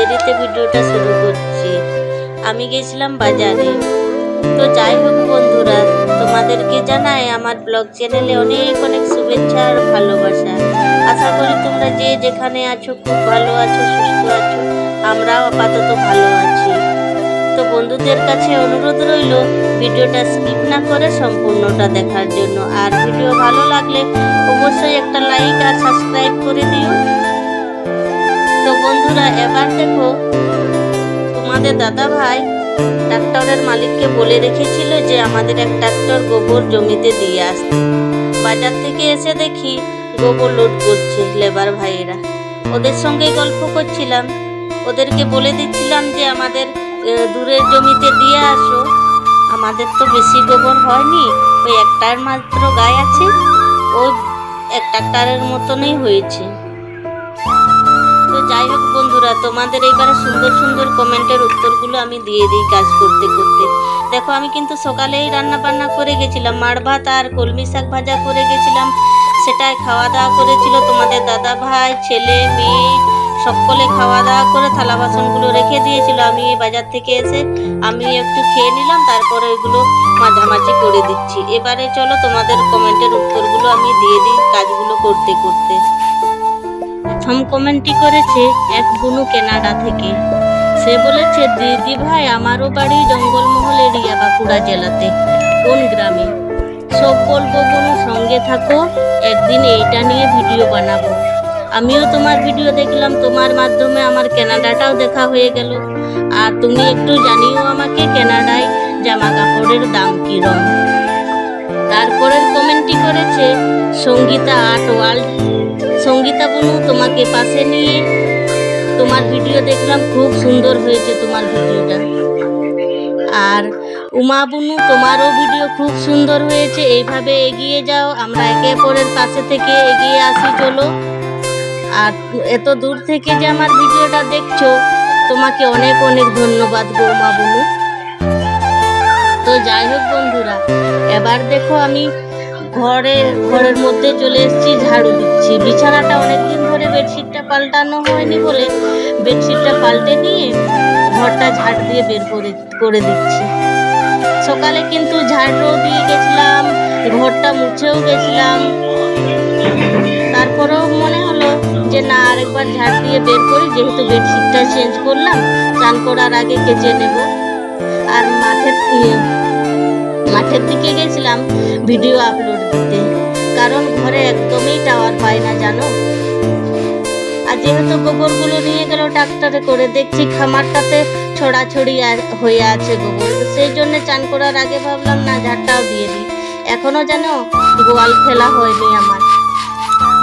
দেরিতে ভিডিওটা শুরু করছি। আমি গেছিলাম বাজারে। তো যাই হোক বন্ধুরা, তোমাদেরকে জানাই আমার ব্লগ চ্যানেলে অনেক অনেক শুভেচ্ছা আর ভালোবাসা। আশা করি তোমরা যে যেখানে আছো খুব ভালো আছো, সুস্থ আছো। আমরাও আপাতত ভালো আছি। তো বন্ধুদের কাছে অনুরোধ রইল ভিডিওটা স্কিপ না করে সম্পূর্ণটা দেখার জন্য। আর ভিডিও ভালো লাগলে অবশ্যই একটা লাইক আর সাবস্ক্রাইব করে দিও। তো বন্ধুরা, এবার দেখো, তোমাদের দাদা ভাই ট্রাক্টরের মালিককে বলে রেখেছিল যে আমাদের এক ট্রাক্টর গোবর জমিতে দিয়ে আসতে। বাজার থেকে এসে দেখি গোবর লোড করছে লেবার ভাইয়েরা। ওদের সঙ্গে গল্প করছিলাম, ওদেরকে বলে দিচ্ছিলাম যে আমাদের দূরের জমিতে দিয়ে আসো, আমাদের তো বেশি গোবর হয়নি, ওই একটার মাত্র গায়ে আছে, ওই এক ট্রাক্টরের মতনই হয়েছে। তো যাই হোক বন্ধুরা, তোমাদের এইবারে সুন্দর সুন্দর কমেন্টের উত্তরগুলো আমি দিয়ে দিই কাজ করতে করতে। দেখো, আমি কিন্তু সকালেই রান্না বান্না করে গেছিলাম, মাছ ভাত আর কলমি শাক ভাজা করে গেছিলাম। সেটাই খাওয়া দাওয়া করেছিল তোমাদের দাদা ভাই, ছেলে মেয়ে সকলে খাওয়া দাওয়া করে থালা বাসনগুলো রেখে দিয়েছিল। আমি এই বাজার থেকে এসে আমি একটু খেয়ে নিলাম, তারপরে ওইগুলো মাঝামাঝি করে দিচ্ছি। এবারে চলো তোমাদের কমেন্টের উত্তরগুলো আমি দিয়ে দিই কাজগুলো করতে করতে। প্রথম কমেন্টটি করেছে এক বুনু কানাডা থেকে। সে বলেছে, দিদি ভাই আমারও বাড়ি জঙ্গলমহল এরিয়া, বাঁকুড়া জেলাতে। কোন গ্রামে? সব বলবো বুনু, সঙ্গে থাকো, একদিন এইটা নিয়ে ভিডিও বানাবো। আমিও তোমার ভিডিও দেখলাম, তোমার মাধ্যমে আমার কানাডাটাও দেখা হয়ে গেল। আর তুমি একটু জানিও আমাকে কানাডায় জামা কাপড়ের দাম কিরম। তারপরের কমেন্টটি করেছে সঙ্গীতা আর্ট ওয়ার্ল্ড। সঙ্গীতা বুনু, তোমাকে পাশে নিয়ে তোমার ভিডিও দেখলাম, খুব সুন্দর হয়েছে তোমার ভিডিওটা। আর উমা বুনু, তোমারও ভিডিও খুব সুন্দর হয়েছে, এইভাবে এগিয়ে যাও, আমরা একে অপরের পাশে থেকে এগিয়ে আসি চলো। আর এত দূর থেকে যে আমার ভিডিওটা দেখছো, তোমাকে অনেক অনেক ধন্যবাদ গো উমা বুনু। তো যাই হোক বন্ধুরা, এবার দেখো আমি ঘরের মধ্যে চলে এসেছি, ঝাড়ু দিচ্ছি। বিছানাটা অনেকদিন ধরে বেডশিটটা পাল্টানো হয়নি বলে বেডশিটটা পাল্টে নিয়ে ঘরটা ঝাড় দিয়ে বের করে দিচ্ছি। সকালে কিন্তু ঝাড়ও দিয়ে গেছিলাম, ঘরটা মুছেও গেছিলাম। তারপরেও মনে হলো যে না, আরেকবার ঝাড় দিয়ে বের করি, যেহেতু বেডশিটটা চেঞ্জ করলাম, চান করার আগে কেচে নেব। আর মাঠের দিকে গেছিলাম ভিডিও আপলোড দিতে, কারণ ঘরে একদমই টাওয়ার পায় না জানো। আর যেহেতু গোবরগুলো নিয়ে গেল ট্রাক্টরে করে, দেখছি খামারটাতে ছড়াছড়ি হয়ে আছে গোবর। সেই জন্য চান করার আগে ভাবলাম না, ঝাড়টাও দিয়ে দিই। এখনো যেন গোয়াল ফেলা হয়নি আমার।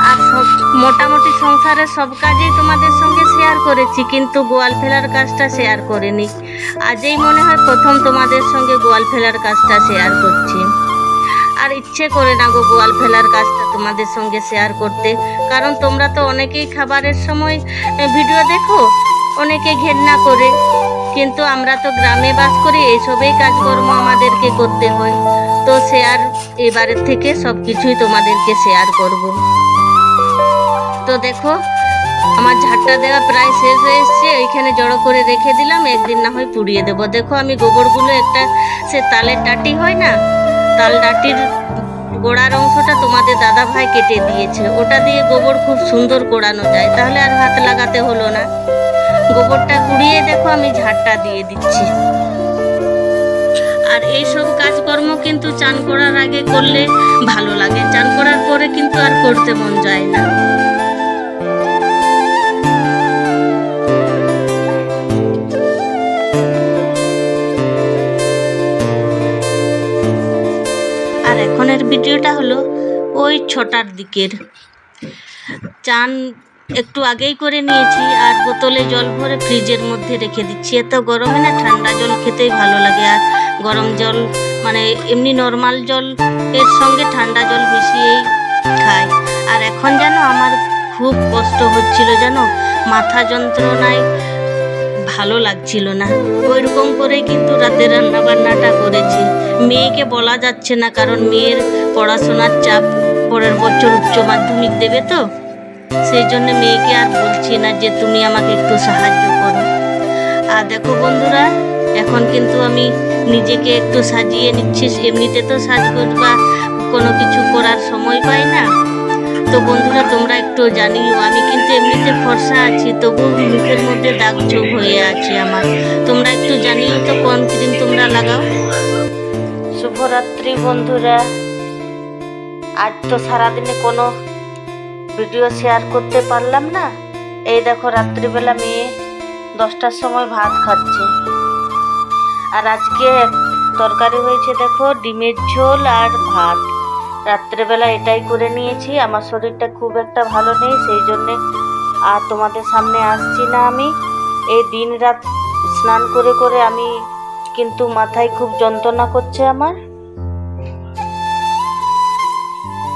আর মোটামুটি সংসারের সব কাজই তোমাদের সঙ্গে শেয়ার করেছি, কিন্তু গোয়াল ফেলার কাজটা শেয়ার করিনি। আজই মনে হয় প্রথম তোমাদের সঙ্গে গোয়াল ফেলার কাজটা শেয়ার করছি। আর ইচ্ছে করে না গো গোয়াল ফেলার কাজটা তোমাদের সঙ্গে শেয়ার করতে, কারণ তোমরা তো অনেকেই খাবারের সময় ভিডিও দেখো, অনেকে ঘেন্না করে, কিন্তু আমরা তো গ্রামে বাস করি, এইসবই কাজকর্ম আমাদেরকে করতে হয়। তো শেয়ার এবারের থেকে সব কিছুই তোমাদেরকে শেয়ার করব। তো দেখো, আমার ঝাড়টা দেওয়া প্রায় শেষ হয়ে এসছে, এইখানে জড়ো করে রেখে দিলাম, একদিন না হয় পুড়িয়ে দেবো। দেখো, আমি গোবরগুলো একটা সে তালের ডাঁটি হয় না, তাল ডাঁটির গোড়ার অংশটা তোমাদের দাদা ভাই কেটে দিয়েছে, ওটা দিয়ে গোবর খুব সুন্দর কোড়ানো যায়, তাহলে আর হাত লাগাতে হলো না। গোবরটা কুড়িয়ে দেখো আমি ঝাড়টা দিয়ে দিচ্ছি। আর এইসব কাজকর্ম কিন্তু চান করার আগে করলে ভালো লাগে, চান করার পরে কিন্তু আর করতে মন যায় না। আর এখনের ভিডিওটা হলো ওই 6টার দিকের। চান একটু আগেই করে নিয়েছি, আর বোতলে জল ভরে ফ্রিজের মধ্যে রেখে দিচ্ছি। এত গরমে না ঠান্ডা জল খেতেই ভালো লাগে, আর গরম জল মানে এমনি নর্মাল জল এর সঙ্গে ঠান্ডা জল মিশিয়েই খাই। আর এখন জানো আমার খুব কষ্ট হচ্ছিল জানো, মাথা যন্ত্রণায় ভালো লাগছিল না, ওই রকম করেই কিন্তু রাতে রান্না বান্নাটা করেছি। মেয়েকে বলা যাচ্ছে না, কারণ মেয়ের পড়াশোনার চাপ, পরের বছর উচ্চ মাধ্যমিক দেবে, তো সেই জন্য মেয়েকে আর বলছি না যে তুমি আমাকে একটু সাহায্য করো। আর দেখো বন্ধুরা, এখন কিন্তু আমি নিজেকে একটু সাজিয়ে নিচ্ছি। এমনিতে তো সাজগোজ বা কোনো কিছু করার সময় পাই না। তো বন্ধুরা, তোমরা একটু জানিও, আমি কিন্তু এমনিতে ফর্সা আছি, তবু মুখের মধ্যে দাগ ছোপ হয়ে আছে আমার। তোমরা একটু জানিও তো কোন ক্রিম তোমরা লাগাও। শুভরাত্রি বন্ধুরা। আজ তো সারাদিনে কোনো ভিডিও শেয়ার করতে পারলাম না। এই দেখো, রাত্রিবেলা মেয়ে 10টার সময় ভাত খাচ্ছে। আর আজকে তরকারি হয়েছে দেখো, ডিমের ঝোল আর ভাত। রাত্রেবেলা এটাই করে নিয়েছি। আমার শরীরটা খুব একটা ভালো নেই, সেই জন্যে আর তোমাদের সামনে আসছি না। আমি এই দিন রাত স্নান করে করে আমি কিন্তু মাথায় খুব যন্ত্রণা করছে আমার।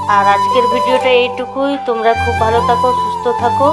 আর আজকের ভিডিওটা এইটুকুই। তোমরা খুব ভালো থাকো, সুস্থ থাকো।